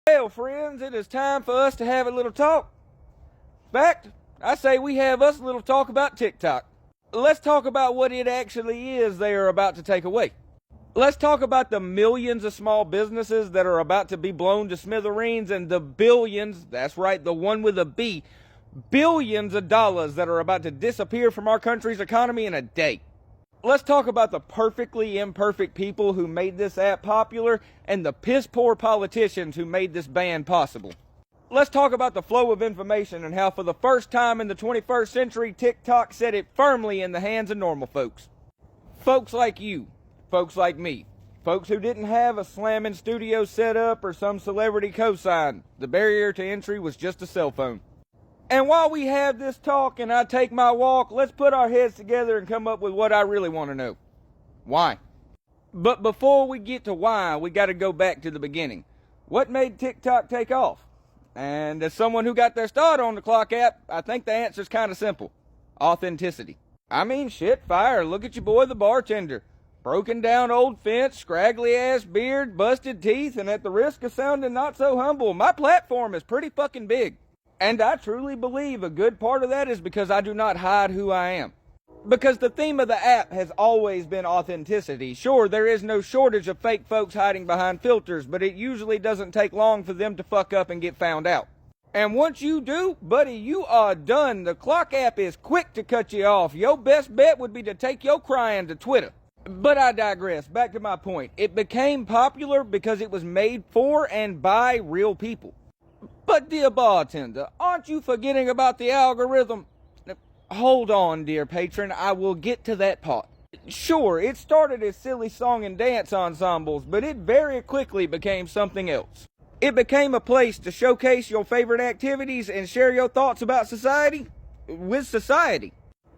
Well, friends, it is time for us to have a little talk. In fact, I say we have us a little talk about TikTok. Let's talk about what it actually is they are about to take away. Let's talk about the millions of small businesses that are about to be blown to smithereens and the billions, that's right, the one with a B, billions of dollars that are about to disappear from our country's economy in a day. Let's talk about the perfectly imperfect people who made this app popular and the piss poor politicians who made this ban possible. Let's talk about the flow of information and how for the first time in the 21st century, TikTok set it firmly in the hands of normal folks. Folks like you, folks like me, folks who didn't have a slamming studio set up or some celebrity cosign. The barrier to entry was just a cell phone. And while we have this talk and I take my walk, let's put our heads together and come up with what I really want to know. Why? But before we get to why, we got to go back to the beginning. What made TikTok take off? And as someone who got their start on the Clock app, I think the answer's kind of simple. Authenticity. I mean, shit, fire, look at your boy the bartender. Broken down old fence, scraggly ass beard, busted teeth, and at the risk of sounding not so humble, my platform is pretty fucking big. And I truly believe a good part of that is because I do not hide who I am. Because the theme of the app has always been authenticity. Sure, there is no shortage of fake folks hiding behind filters, but it usually doesn't take long for them to fuck up and get found out. And once you do, buddy, you are done. The Clock app is quick to cut you off. Your best bet would be to take your crying to Twitter. But I digress. Back to my point. It became popular because it was made for and by real people. But dear bartender, aren't you forgetting about the algorithm? Hold on, dear patron, I will get to that part. Sure, it started as silly song and dance ensembles, but it very quickly became something else. It became a place to showcase your favorite activities and share your thoughts about society with society.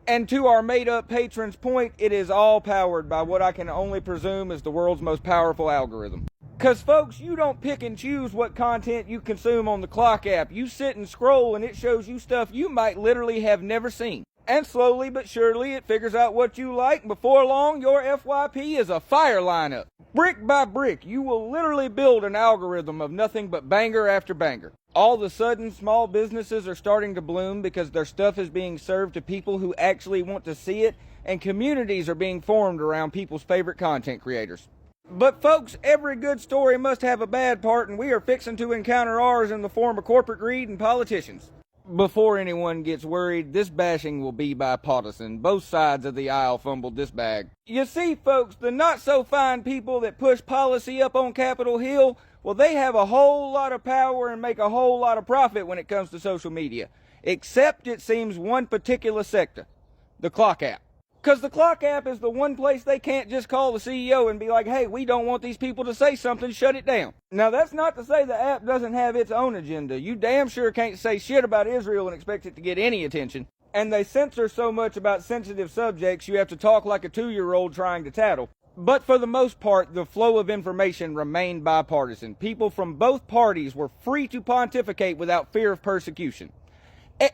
And to our made-up patron's point, it is all powered by what I can only presume is the world's most powerful algorithm. Because, folks, you don't pick and choose what content you consume on the Clock app. You sit and scroll and it shows you stuff you might literally have never seen. And slowly but surely it figures out what you like, and before long your FYP is a fire lineup. Brick by brick, you will literally build an algorithm of nothing but banger after banger. All of a sudden, small businesses are starting to bloom because their stuff is being served to people who actually want to see it, and communities are being formed around people's favorite content creators. But folks, every good story must have a bad part, and we are fixing to encounter ours in the form of corporate greed and politicians. Before anyone gets worried, this bashing will be bipartisan. Both sides of the aisle fumbled this bag. You see, folks, the not-so-fine people that push policy up on Capitol Hill, well, they have a whole lot of power and make a whole lot of profit when it comes to social media. Except, it seems, one particular sector. The Clock app. Because the Clock app is the one place they can't just call the CEO and be like, hey, we don't want these people to say something, shut it down. Now, that's not to say the app doesn't have its own agenda. You damn sure can't say shit about Israel and expect it to get any attention. And they censor so much about sensitive subjects, you have to talk like a 2-year-old trying to tattle. But for the most part, the flow of information remained bipartisan. People from both parties were free to pontificate without fear of persecution.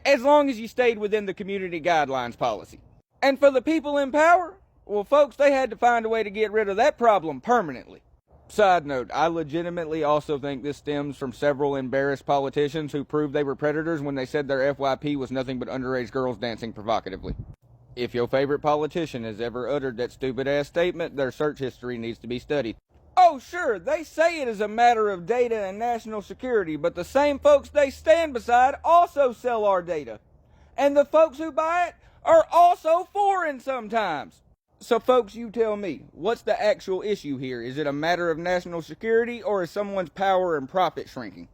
As long as you stayed within the community guidelines policy. And for the people in power, well, folks, they had to find a way to get rid of that problem permanently. Side note, I legitimately also think this stems from several embarrassed politicians who proved they were predators when they said their FYP was nothing but underage girls dancing provocatively. If your favorite politician has ever uttered that stupid-ass statement, their search history needs to be studied. Oh, sure, they say it is a matter of data and national security, but the same folks they stand beside also sell our data. And the folks who buy it are also foreign sometimes. So folks, you tell me, what's the actual issue here? Is it a matter of national security, or is someone's power and profit shrinking?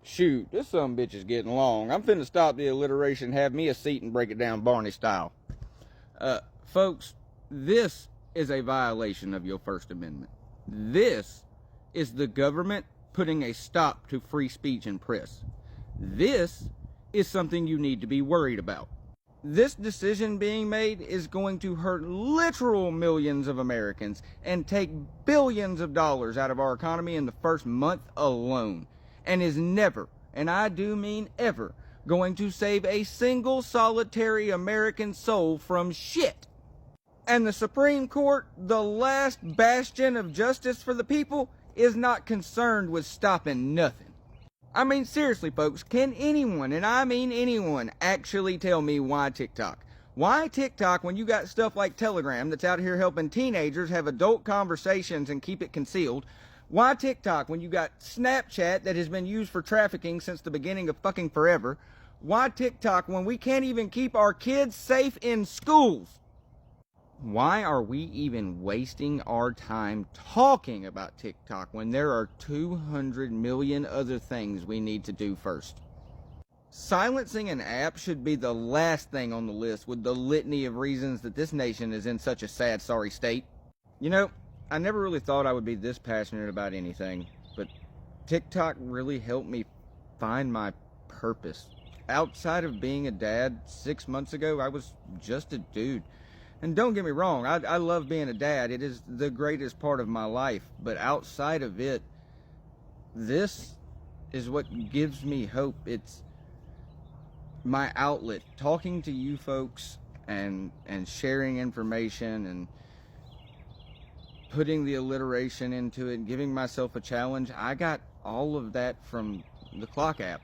Shoot, this sumbitch is getting long. I'm finna stop the alliteration, have me a seat, and break it down Barney style. Folks, this is a violation of your First Amendment. This is the government putting a stop to free speech and press. This is something you need to be worried about. This decision being made is going to hurt literal millions of Americans and take billions of dollars out of our economy in the first month alone, and is never, and I do mean ever, going to save a single solitary American soul from shit. And the Supreme Court, the last bastion of justice for the people, is not concerned with stopping nothing. I mean, seriously, folks, can anyone, and I mean anyone, actually tell me why TikTok? Why TikTok when you got stuff like Telegram that's out here helping teenagers have adult conversations and keep it concealed? Why TikTok when you got Snapchat that has been used for trafficking since the beginning of fucking forever? Why TikTok when we can't even keep our kids safe in schools? Why are we even wasting our time talking about TikTok when there are 200 million other things we need to do first? Silencing an app should be the last thing on the list with the litany of reasons that this nation is in such a sad, sorry state. You know, I never really thought I would be this passionate about anything, but TikTok really helped me find my purpose. Outside of being a dad 6 months ago, I was just a dude. And don't get me wrong, I love being a dad. It is the greatest part of my life. But outside of it, this is what gives me hope. It's my outlet. Talking to you folks and sharing information and putting the alliteration into it, giving myself a challenge. I got all of that from the Clock app.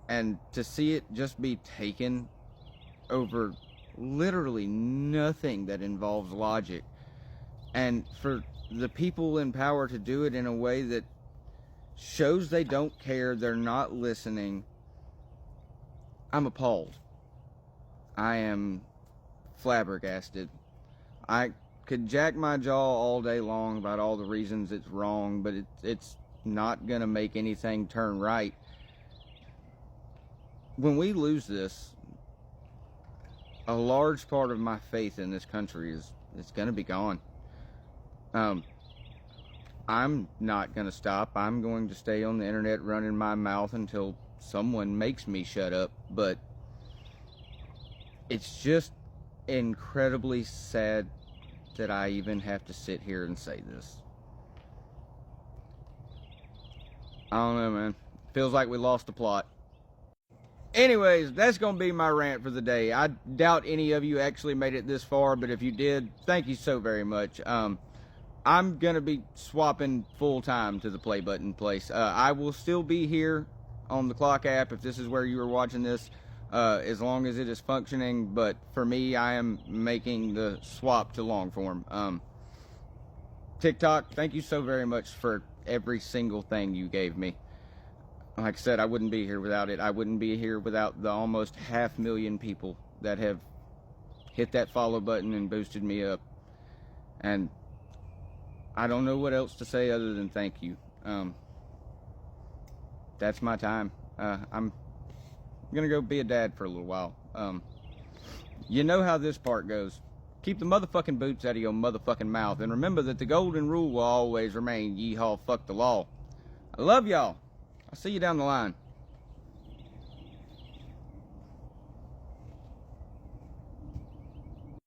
And to see it just be taken over literally nothing that involves logic, and for the people in power to do it in a way that shows they don't care, they're not listening, I'm appalled. I am flabbergasted. I could jack my jaw all day long about all the reasons it's wrong, but it's not gonna make anything turn right. When we lose this, a large part of my faith in this country is going to be gone. I'm not going to stop. I'm going to stay on the internet running my mouth until someone makes me shut up. But it's just incredibly sad that I even have to sit here and say this. I don't know, man. Feels like we lost the plot. Anyways, that's going to be my rant for the day. I doubt any of you actually made it this far, but if you did, thank you so very much. I'm going to be swapping full-time to the play button place. I will still be here on the Clock app if this is where you are watching this, as long as it is functioning, but for me, I am making the swap to long form. TikTok, thank you so very much for every single thing you gave me. Like I said, I wouldn't be here without it. I wouldn't be here without the almost 500,000 people that have hit that follow button and boosted me up. And I don't know what else to say other than thank you. That's my time. I'm gonna go be a dad for a little while. You know how this part goes. Keep the motherfucking boots out of your motherfucking mouth. And remember that the golden rule will always remain. Yeehaw, fuck the law. I love y'all. I'll see you down the line.